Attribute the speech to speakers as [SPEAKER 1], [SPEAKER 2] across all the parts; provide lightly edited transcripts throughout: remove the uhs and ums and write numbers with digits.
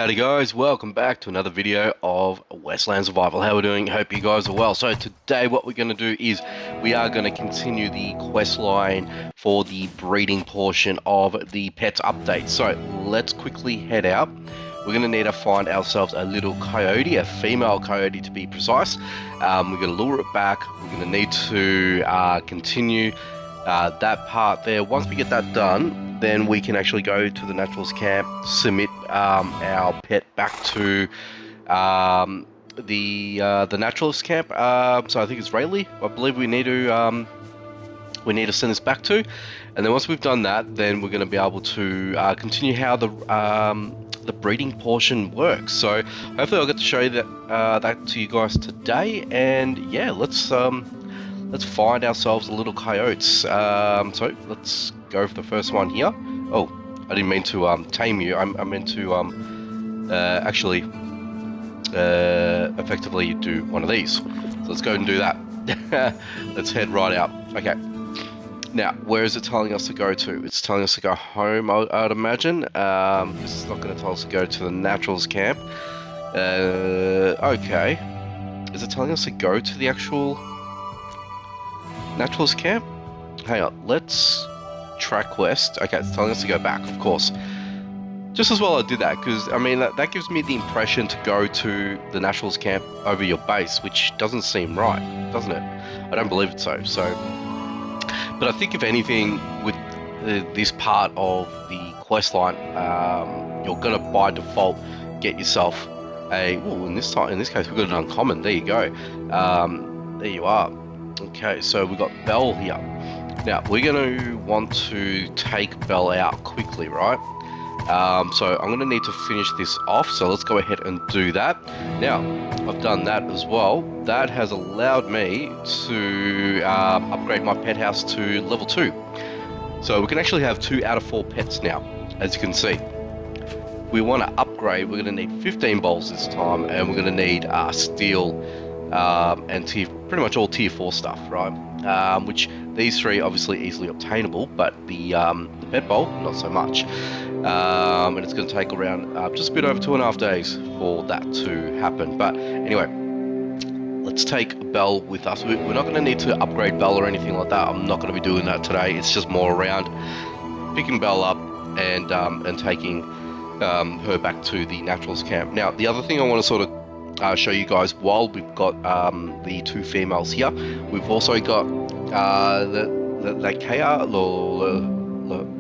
[SPEAKER 1] Howdy guys, welcome back to another video of Westland Survival. How are we doing? Hope you guys are well. So today what we're going to do is we are going to continue the quest line for the breeding portion of the pets update. So let's quickly head out. We're going to need to find ourselves a little coyote, a female coyote to be precise. We're going to lure it back. We're going to need to continue that part there. Once we get that done, then we can actually go to the naturalist camp, submit our pet back to the naturalist camp. So I think it's Rayleigh. I believe we need to send this back to, and then once we've done that, then we're going to be able to continue how the breeding portion works. So hopefully I'll get to show you that to you guys today. And yeah, let's find ourselves a little coyotes. So let's go for the first one here. Oh, I didn't mean to tame you. I meant to actually effectively do one of these. So let's go and do that. Let's head right out. Okay. Now, where is it telling us to go to? It's telling us to go home, I'd imagine. This is not going to tell us to go to the naturalist camp. Okay. Is it telling us to go to the actual naturalist camp? Hang on, let's track west. Okay, it's telling us to go back, of course. Just as well I did that, because I mean that gives me the impression to go to the naturalist camp over your base, which doesn't seem right, doesn't it? I don't believe it so. But I think if anything, with this part of the quest line, you're gonna by default get yourself a. Ooh, in this case, we've got an uncommon. There you go. There you are. Okay, so we've got Belle here. Now, we're going to want to take Belle out quickly, right? So I'm going to need to finish this off, so let's go ahead and do that. Now, I've done that as well. That has allowed me to upgrade my pet house to level 2. So we can actually have 2 out of 4 pets now, as you can see. If we want to upgrade, we're going to need 15 bowls this time, and we're going to need steel and pretty much all tier 4 stuff, right? Which these 3 obviously easily obtainable, but the pet bowl not so much. And it's going to take around just a bit over 2.5 days for that to happen. But anyway, let's take Belle with us. We're not going to need to upgrade Belle or anything like that. I'm not going to be doing that today. It's just more around picking Belle up and taking her back to the naturalist camp. Now, the other thing I want to sort of show you guys, while we've got the 2 females here, we've also got the Laika, or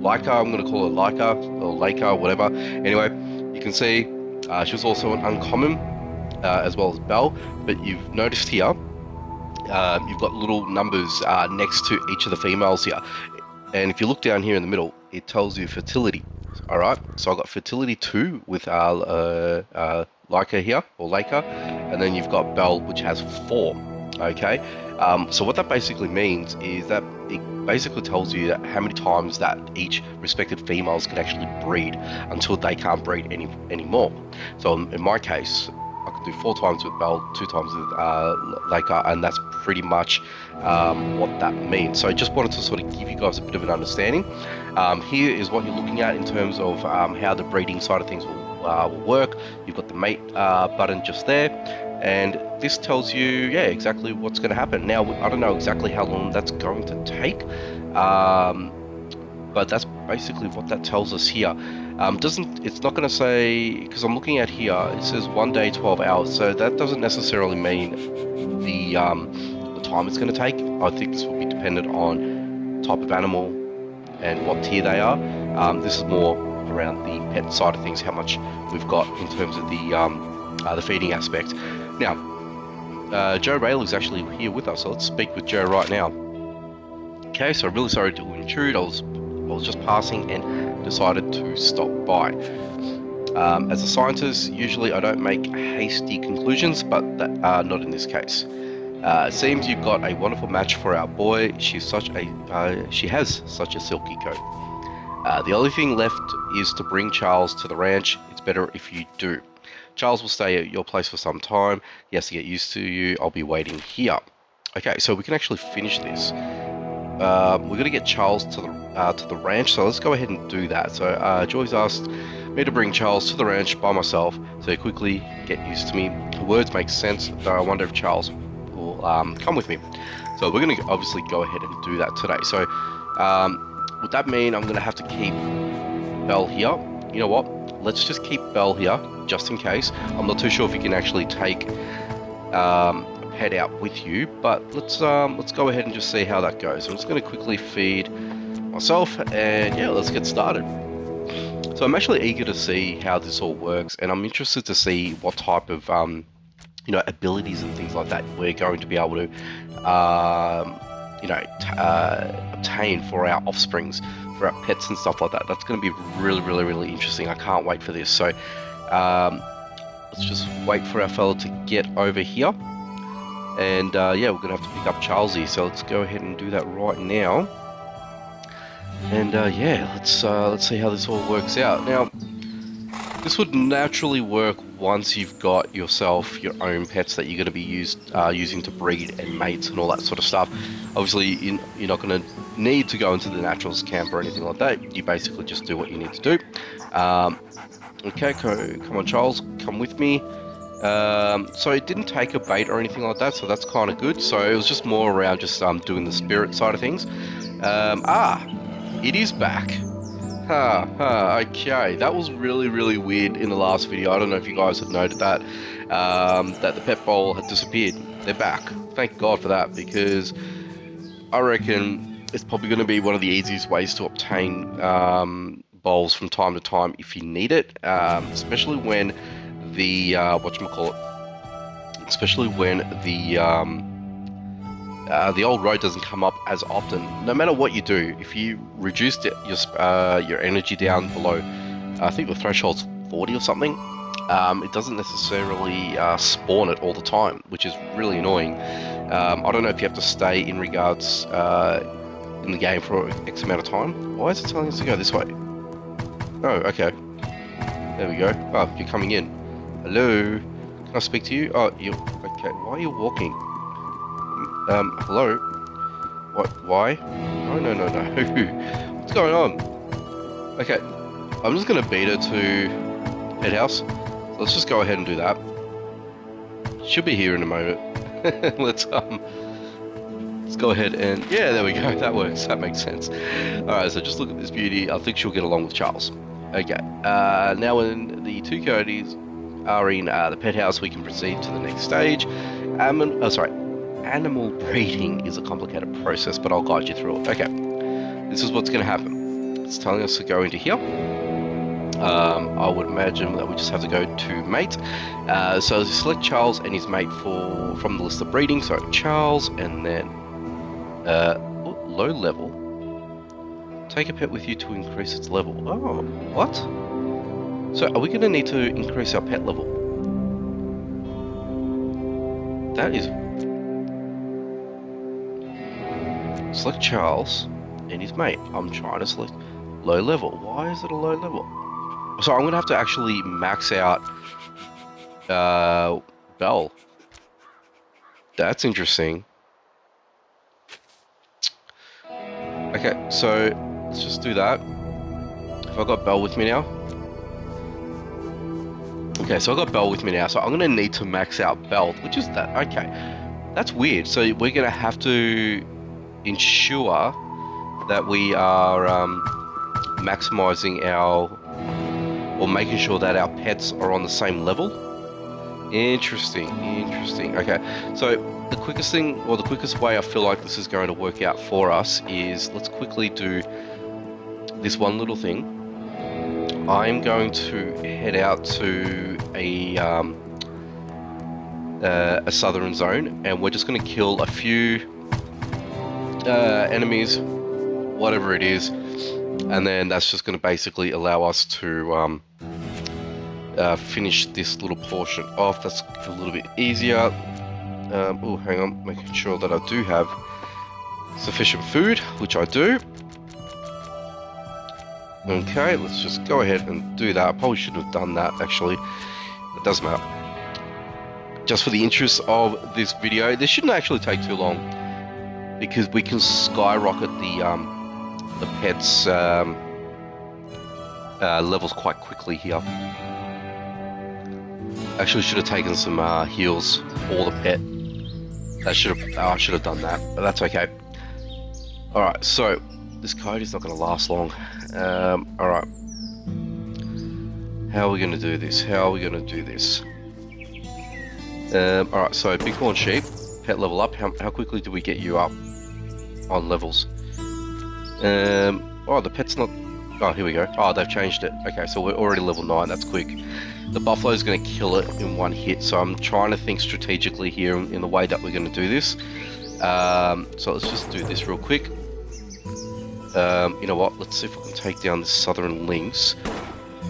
[SPEAKER 1] Laika, I'm going to call it Laika, or Laika, whatever. Anyway, you can see she was also an uncommon, as well as Belle, but you've noticed here, you've got little numbers next to each of the females here. And if you look down here in the middle, it tells you fertility. Alright, so I've got fertility 2 with Laika here, or Laika, and then you've got Belle, which has 4. Okay, so what that basically means is that it basically tells you that how many times that each respective females can actually breed until they can't breed anymore. So in my case, I can do 4 times with Belle, 2 times with Laika, and that's pretty much what that means. So I just wanted to sort of give you guys a bit of an understanding. Here is what you're looking at in terms of how the breeding side of things will work. You've got the mate button just there, and this tells you, yeah, exactly what's going to happen. Now, I don't know exactly how long that's going to take, but that's basically what that tells us here. It's not going to say, because I'm looking at here, it says 1 day, 12 hours, so that doesn't necessarily mean the time it's going to take. I think this will be dependent on type of animal and what tier they are. This is more around the pet side of things, how much we've got in terms of the feeding aspect. Now, Joe Rayleigh is actually here with us, so let's speak with Joe right now. Okay, so I'm really sorry to intrude. I was just passing and decided to stop by. As a scientist, usually I don't make hasty conclusions, but not in this case. It seems you've got a wonderful match for our boy. She has such a silky coat. The only thing left is to bring Charles to the ranch. It's better if you do. Charles will stay at your place for some time. He has to get used to you. I'll be waiting here. Okay, so we can actually finish this. We're going to get Charles to the ranch, so let's go ahead and do that. So Joy's asked, me to bring Charles to the ranch by myself, so quickly get used to me. The words make sense, though I wonder if Charles will come with me. So we're going to obviously go ahead and do that today. So would that mean I'm going to have to keep Belle here? You know what? Let's just keep Belle here, just in case. I'm not too sure if you can actually take a pet out with you, but let's go ahead and just see how that goes. I'm just going to quickly feed myself, and yeah, let's get started. So I'm actually eager to see how this all works, and I'm interested to see what type of abilities and things like that we're going to be able to obtain for our offsprings, for our pets and stuff like that. That's going to be really interesting. I can't wait for this. So let's just wait for our fella to get over here, and yeah, we're gonna have to pick up Charlesy. So let's go ahead and do that right now. And yeah, let's see how this all works out. Now, this would naturally work once you've got yourself your own pets that you're going to be using to breed and mate and all that sort of stuff. Obviously, you're not going to need to go into the naturals camp or anything like that. You basically just do what you need to do. Okay, come on, Charles, come with me. So it didn't take a bait or anything like that, so that's kind of good. So it was just more around just doing the spirit side of things. It is back. Okay, that was really weird in the last video. I don't know if you guys had noted that, that the pet bowl had disappeared. They're back. Thank God for that, because I reckon it's probably going to be one of the easiest ways to obtain bowls from time to time if you need it, especially when the the old road doesn't come up as often. No matter what you do, if you reduce your energy down below, I think the threshold's 40 or something, it doesn't necessarily spawn it all the time, which is really annoying. I don't know if you have to stay in regards in the game for X amount of time. Why is it telling us to go this way? Oh, okay. There we go. Oh, you're coming in. Hello? Can I speak to you? Oh, you okay. Why are you walking? Hello? What? Why? No. What's going on? Okay, I'm just gonna beat her to pet house. So let's just go ahead and do that. She'll be here in a moment. Let's go ahead and yeah, there we go. That works. That makes sense. All right, so just look at this beauty. I think she'll get along with Charles. Okay. Now when the two coyotes are in the pet house, we can proceed to the next stage. Animal breeding is a complicated process, but I'll guide you through it. Okay, this is what's going to happen. It's telling us to go into here. I would imagine that we just have to go to mate. So select Charles and his mate from the list of breeding. So Charles, and then low level. Take a pet with you to increase its level. Oh, what? So are we going to need to increase our pet level? That is... Select Charles and his mate. I'm trying to select low level. Why is it a low level? So I'm going to have to actually max out Belle. That's interesting. Okay, so let's just do that. Have I got Belle with me now? Okay, so I've got Belle with me now, so I'm going to need to max out Belle, which is that. Okay, that's weird. So we're going to have to ensure that we are maximizing or making sure that our pets are on the same level. Interesting. Okay, so the quickest thing, or the quickest way I feel like this is going to work out for us is, let's quickly do this one little thing. I'm going to head out to a southern zone, and we're just going to kill a few enemies, whatever it is, and then that's just going to basically allow us to finish this little portion off. That's a little bit easier. Oh, hang on, making sure that I do have sufficient food, which I do. Okay, let's just go ahead and do that. I probably shouldn't have done that, actually. It doesn't matter. Just for the interest of this video, this shouldn't actually take too long, because we can skyrocket the pets levels quite quickly here. Actually, should have taken some heals for the pet. I should have done that, but that's okay. All right, so this coyote's not going to last long. All right, how are we going to do this? All right, so bighorn sheep, pet level up. How quickly do we get you up on levels? Oh, the pet's not. Oh, here we go. Oh, they've changed it. Okay, so we're already level 9. That's quick. The buffalo's going to kill it in one hit, so I'm trying to think strategically here in the way that we're going to do this. So let's just do this real quick. You know what? Let's see if we can take down the southern lynx.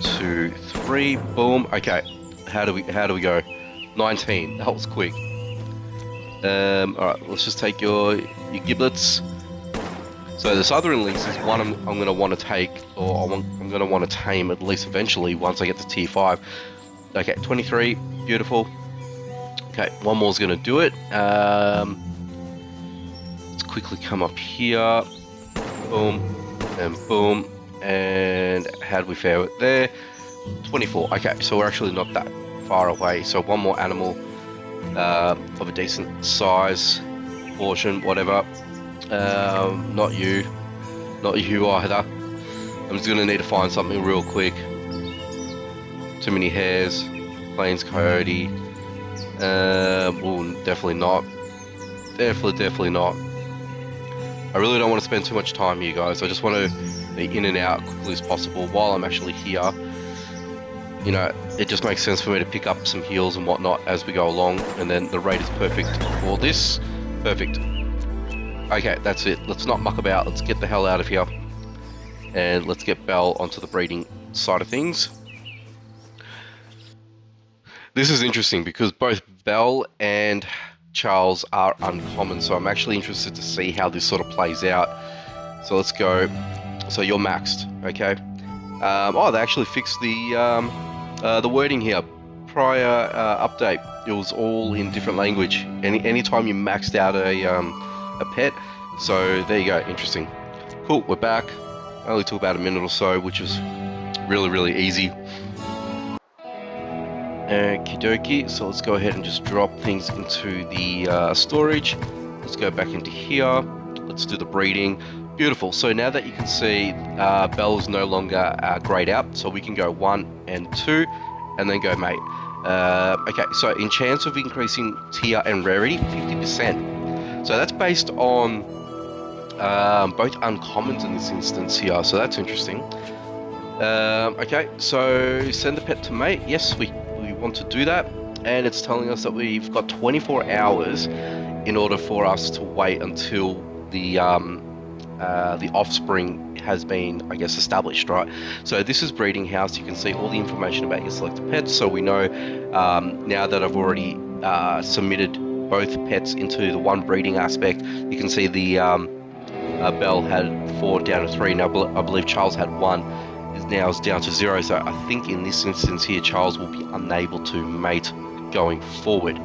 [SPEAKER 1] 2, 3, boom. Okay, how do we go? 19. That was quick. All right, let's just take your giblets. So the southern lynx is one I'm going to want to take, or I'm going to want to tame at least eventually once I get to tier 5. Okay, 23, beautiful. Okay, one more is going to do it. Let's quickly come up here. Boom, and boom. And how do we fare it there? 24. Okay, so we're actually not that far away. So one more animal of a decent size, portion, whatever. Not you either. I'm just gonna need to find something real quick. Too many hares. Plains coyote. Oh, definitely not. Definitely not. I really don't want to spend too much time here, guys. I just want to be in and out quickly as possible while I'm actually here. You know, it just makes sense for me to pick up some heals and whatnot as we go along, and then the raid is perfect for this. Perfect. Okay, that's it. Let's not muck about. Let's get the hell out of here. And let's get Belle onto the breeding side of things. This is interesting because both Belle and Charles are uncommon, so I'm actually interested to see how this sort of plays out. So let's go. So you're maxed, okay? Oh, they actually fixed the wording here. Prior update, it was all in different language. Anytime you maxed out a pet. So there you go. Interesting. Cool. We're back. Only took about a minute or so, which was really easy. Okie dokie, so let's go ahead and just drop things into the storage. Let's go back into here. Let's do the breeding. Beautiful. So now that you can see Belle is no longer grayed out, so we can go 1 and 2 and then go mate. Okay, so in chance of increasing tier and rarity, 50%. So that's based on both uncommons in this instance here, so that's interesting. Okay, so send the pet to mate. Yes, we want to do that, and it's telling us that we've got 24 hours in order for us to wait until the offspring has been, I guess, established, right? So this is breeding house. You can see all the information about your selected pets, so we know now that I've already submitted both pets into the one breeding aspect. You can see the Belle had 4 down to 3. Now I believe Charles had 1. Now it's down to 0, so I think in this instance here Charles will be unable to mate going forward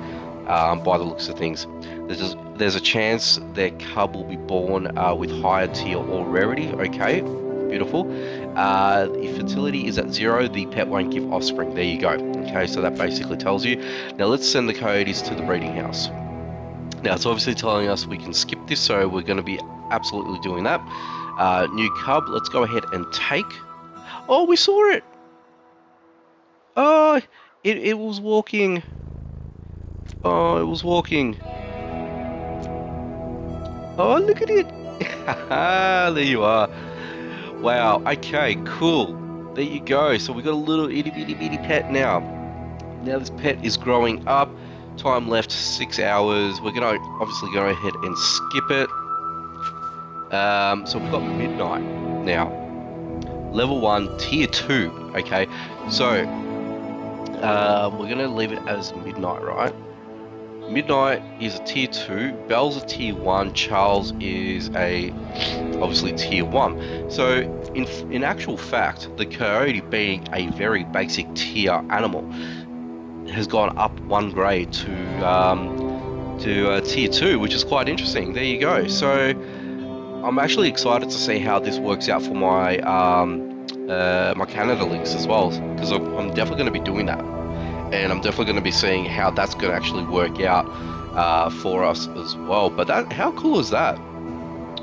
[SPEAKER 1] by the looks of things. There's a chance their cub will be born with higher tier or rarity. Okay, beautiful. If fertility is at 0, the pet won't give offspring. There you go. Okay, so that basically tells you. Now let's send the coyotes to the breeding house. Now it's obviously telling us we can skip this, so we're going to be absolutely doing that. New cub, let's go ahead and take. Oh, we saw it! Oh, it was walking. Oh, it was walking. Oh, look at it! There you are. Wow, okay, cool. There you go. So we got a little itty bitty pet now. Now this pet is growing up. Time left 6 hours. We're gonna obviously go ahead and skip it. So we've got midnight now. Level 1, tier 2, okay? So, we're going to leave it as midnight, right? Midnight is a tier 2, Belle's a tier 1, Charles is obviously tier 1. So, in actual fact, the coyote being a very basic tier animal has gone up 1 grade to tier 2, which is quite interesting. There you go. So, I'm actually excited to see how this works out for my my Canada links as well, because I'm definitely going to be doing that, and I'm definitely going to be seeing how that's going to actually work out for us as well. But how cool is that?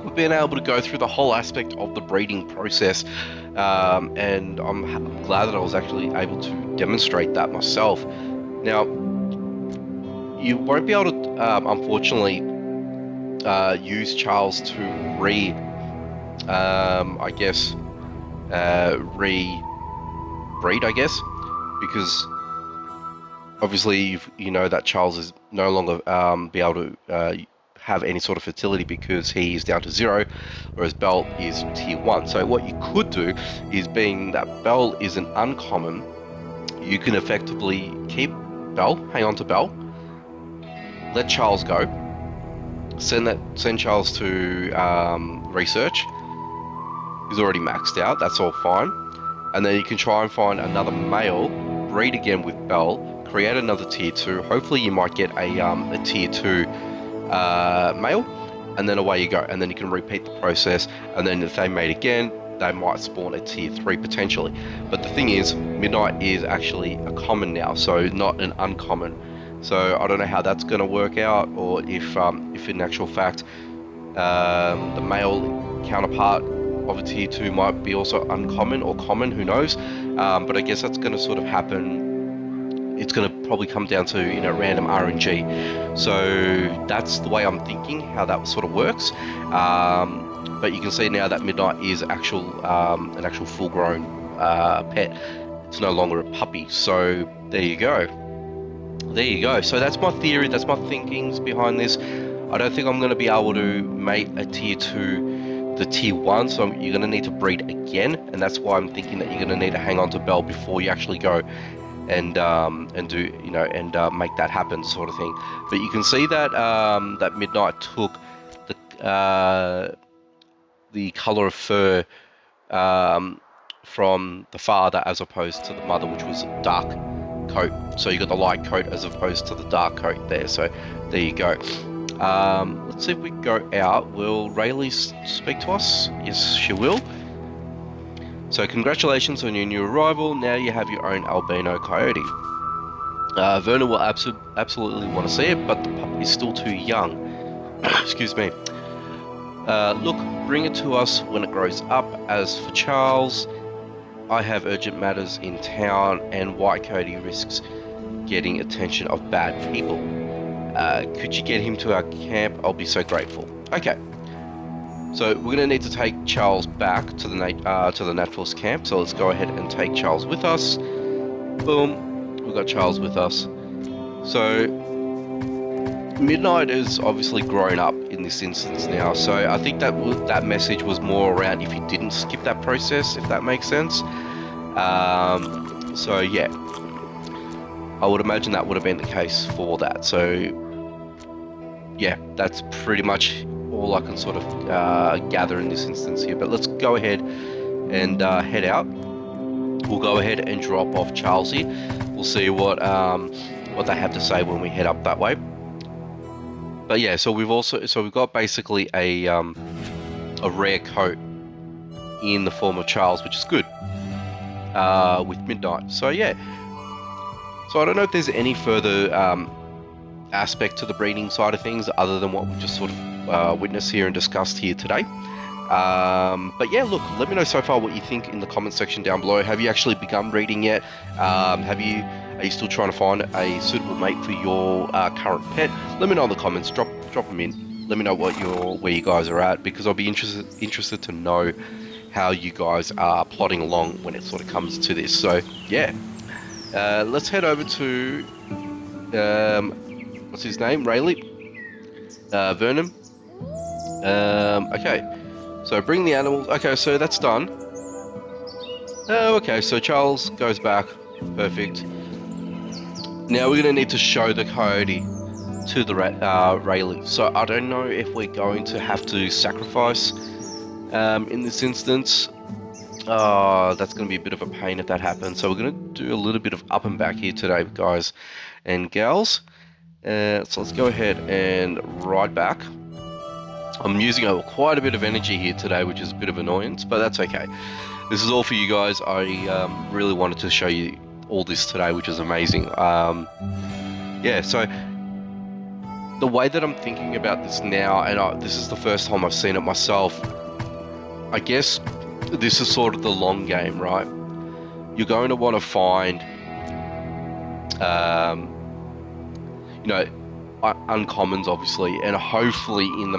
[SPEAKER 1] We've been able to go through the whole aspect of the breeding process, and I'm glad that I was actually able to demonstrate that myself. Now, you won't be able to, unfortunately, use Charles to I guess, re-breed, I guess, because obviously you know that Charles is no longer be able to have any sort of fertility because he's down to 0, whereas Belle is tier 1. So what you could do is, being that Belle is an uncommon, you can effectively keep Belle, hang on to Belle, let Charles go, send Charles to research. He's already maxed out, that's all fine. And then you can try and find another male, breed again with Belle, create another tier 2. Hopefully you might get a tier 2 male, and then away you go. And then you can repeat the process, and then if they mate again, they might spawn a tier 3 potentially. But the thing is, Midnight is actually a common now, so not an uncommon. So I don't know how that's going to work out, or if in actual fact the male counterpart of a tier 2 might be also uncommon or common, who knows. But I guess that's going to sort of happen. It's going to probably come down to, random RNG. So that's the way I'm thinking how that sort of works. But you can see now that Midnight is an actual full-grown pet. It's no longer a puppy. So there you go. There you go. So that's my theory. That's my thinkings behind this. I don't think I'm going to be able to mate a tier 2, the tier 1. So you're going to need to breed again, and that's why I'm thinking that you're going to need to hang on to Belle before you actually go and do make that happen, sort of thing. But you can see that that Midnight took the color of fur from the father as opposed to the mother, which was dark coat. So you got the light coat as opposed to the dark coat there. So there you go. Let's see if we go out. Will Rayleigh speak to us? Yes, she will. So congratulations on your new arrival. Now you have your own albino coyote. Vernon will absolutely want to see it, but the pup is still too young. Excuse me. Look, bring it to us when it grows up. As for Charles, I have urgent matters in town, and White Coyote risks getting attention of bad people. Could you get him to our camp? I'll be so grateful. Okay. So we're going to need to take Charles back to the Naturals camp. So let's go ahead and take Charles with us. Boom. We've got Charles with us. So Midnight is obviously grown up in this instance now. So I think that message was more around if you didn't skip that process, if that makes sense. So yeah, I would imagine that would have been the case for that. So yeah, that's pretty much all I can sort of gather in this instance here. But let's go ahead and head out. We'll go ahead and drop off Charles here. We'll see what they have to say when we head up that way. But yeah, so we've got basically a rare coat in the form of Charles, which is good with Midnight. So yeah, so I don't know if there's any further aspect to the breeding side of things other than what we just sort of witnessed here and discussed here today. But yeah, look, let me know so far what you think in the comment section down below. Have you actually begun breeding yet? Are you still trying to find a suitable mate for your current pet? Let me know in the comments. Drop them in. Let me know where you guys are at, because I'll be interested to know how you guys are plotting along when it sort of comes to this. So yeah, let's head over to what's his name? Rayleigh, Vernon. Okay, so bring the animals. Okay, so that's done. Okay, so Charles goes back. Perfect. Now we're going to need to show the coyote to the Rayleigh. So I don't know if we're going to have to sacrifice in this instance. That's going to be a bit of a pain if that happens. So we're going to do a little bit of up and back here today, guys and gals. So let's go ahead and ride back. I'm using quite a bit of energy here today, which is a bit of annoyance, but that's okay. This is all for you guys. I really wanted to show you all this today, which is amazing. Yeah, so the way that I'm thinking about this now, and this is the first time I've seen it myself, I guess this is sort of the long game, right? You're going to want to find, you know, uncommons, obviously, and hopefully in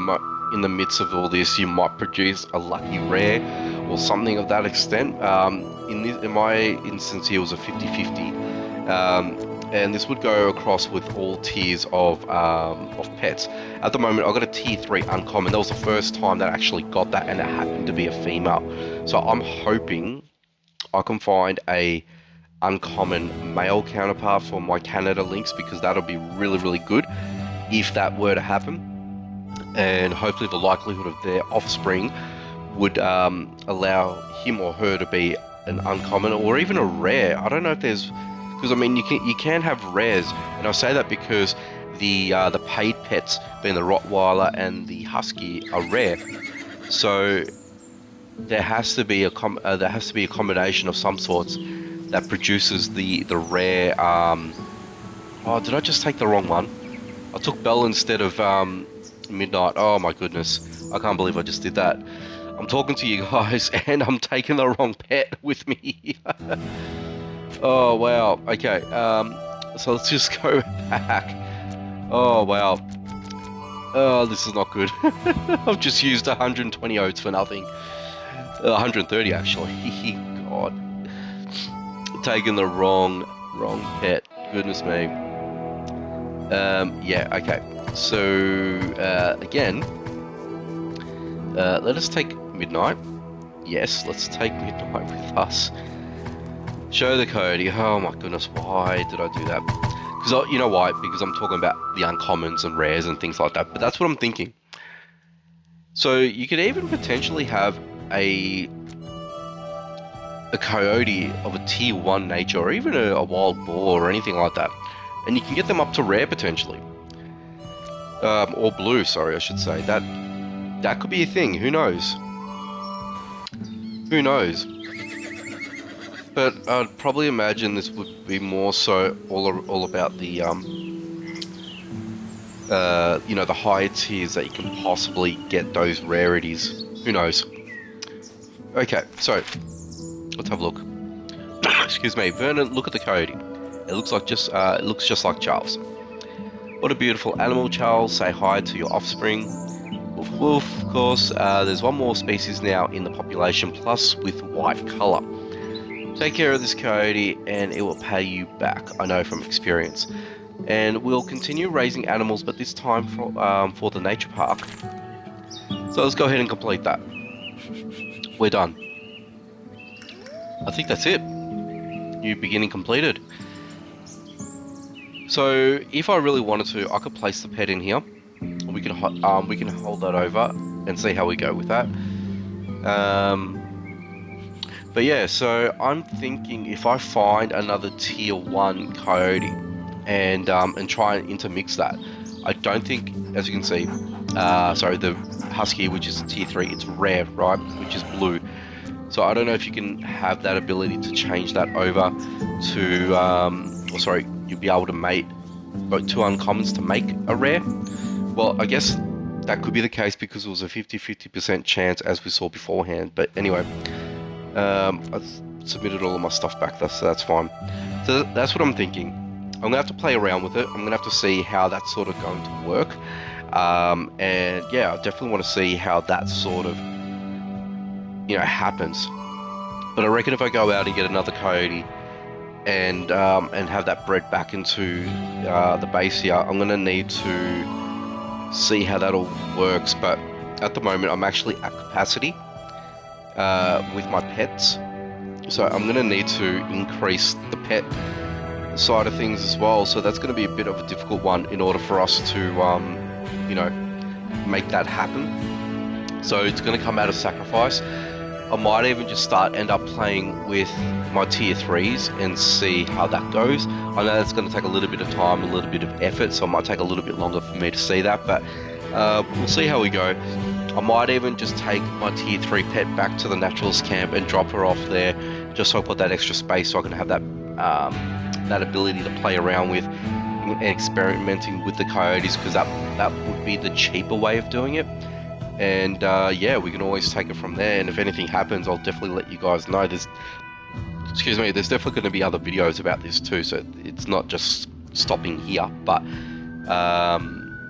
[SPEAKER 1] the midst of all this, you might produce a lucky rare or something of that extent. In my instance here, it was a 50-50. And this would go across with all tiers of pets. At the moment, I got a tier 3 uncommon. That was the first time that I actually got that, and it happened to be a female. So I'm hoping I can find a uncommon male counterpart for my Canada Lynx, because that'll be really, really good if that were to happen. And hopefully the likelihood of their offspring would allow him or her to be an uncommon or even a rare. I don't know if there's... Because I mean, you can have rares, and I say that because the paid pets, being the Rottweiler and the Husky, are rare. So there has to be a combination of some sorts that produces the rare. Oh, did I just take the wrong one? I took Belle instead of Midnight. Oh my goodness, I can't believe I just did that. I'm talking to you guys, and I'm taking the wrong pet with me. Oh, wow. Okay, so let's just go back. Oh, wow. Oh, this is not good. I've just used 120 oats for nothing. 130, actually. God. Taking the wrong pet. Goodness me. Yeah, okay. So, again, let us take Midnight. Yes, let's take Midnight with us. Show the Coyote. Oh my goodness, why did I do that? Because you know why? Because I'm talking about the uncommons and rares and things like that. But that's what I'm thinking. So you could even potentially have a Coyote of a tier 1 nature, or even a wild boar or anything like that, and you can get them up to rare potentially, or blue. Sorry, I should say that could be a thing. Who knows? Who knows? But I'd probably imagine this would be more so all about the you know, the higher tiers that you can possibly get those rarities. Who knows? Okay, so let's have a look. Excuse me, Vernon. Look at the Coyote. It looks just like Charles. What a beautiful animal, Charles. Say hi to your offspring. Woof woof. Of course, there's one more species now in the population, plus with white color. Take care of this Coyote and it will pay you back, I know from experience. And we'll continue raising animals, but this time for the nature park. So let's go ahead and complete that. We're done. I think that's it. New beginning completed. So if I really wanted to, I could place the pet in here. We can hold that over and see how we go with that. But yeah, so I'm thinking if I find another tier 1 Coyote and try and intermix that. I don't think, as you can see, sorry, the Husky, which is tier 3, it's rare, right, which is blue. So I don't know if you can have that ability to change that over to, or sorry, you'll be able to mate both 2 uncommons to make a rare. Well, I guess that could be the case because it was a 50% chance as we saw beforehand. But anyway, I've submitted all of my stuff back there, so that's fine. So that's what I'm thinking. I'm gonna have to play around with it. I'm gonna have to see how that's sort of going to work. And yeah, I definitely want to see how that sort of, you know, happens. But I reckon if I go out and get another Coyote and have that bred back into the base here, I'm gonna need to see how that all works. But at the moment, I'm actually at capacity with my pets, so I'm gonna need to increase the pet side of things as well. So that's gonna be a bit of a difficult one in order for us to, you know, make that happen. So it's gonna come out of sacrifice. I might even just end up playing with my tier 3s and see how that goes. I know that's going to take a little bit of time, a little bit of effort, so it might take a little bit longer for me to see that, but we'll see how we go. I might even just take my tier 3 pet back to the naturalist camp and drop her off there, just so I put that extra space so I can have that that ability to play around with and experimenting with the coyotes, because that would be the cheaper way of doing it. And yeah, we can always take it from there, and if anything happens, I'll definitely let you guys know. There's definitely going to be other videos about this too, so it's not just stopping here. But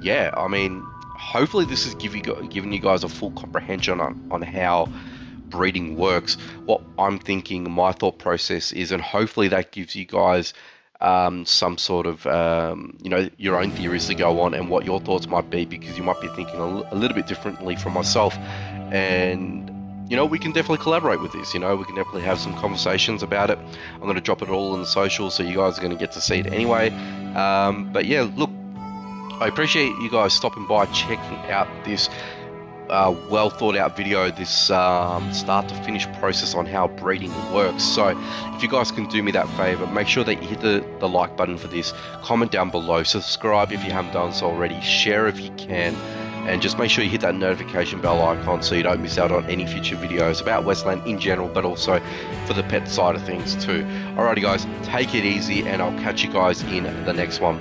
[SPEAKER 1] yeah, I mean, hopefully this has given you guys a full comprehension on how breeding works, what I'm thinking, my thought process is, and hopefully that gives you guys some sort of you know, your own theories to go on and what your thoughts might be, because you might be thinking a little bit differently from myself. And you know, we can definitely collaborate with this. You know, we can definitely have some conversations about it. I'm going to drop it all in the socials, so you guys are going to get to see it anyway. But yeah, look, I appreciate you guys stopping by, checking out this well thought out video, this start to finish process on how breeding works. So if you guys can do me that favor, make sure that you hit the like button for this, comment down below, subscribe if you haven't done so already, share if you can, and just make sure you hit that notification bell icon so you don't miss out on any future videos about Westland in general, but also for the pet side of things too. Alrighty guys, take it easy, and I'll catch you guys in the next one.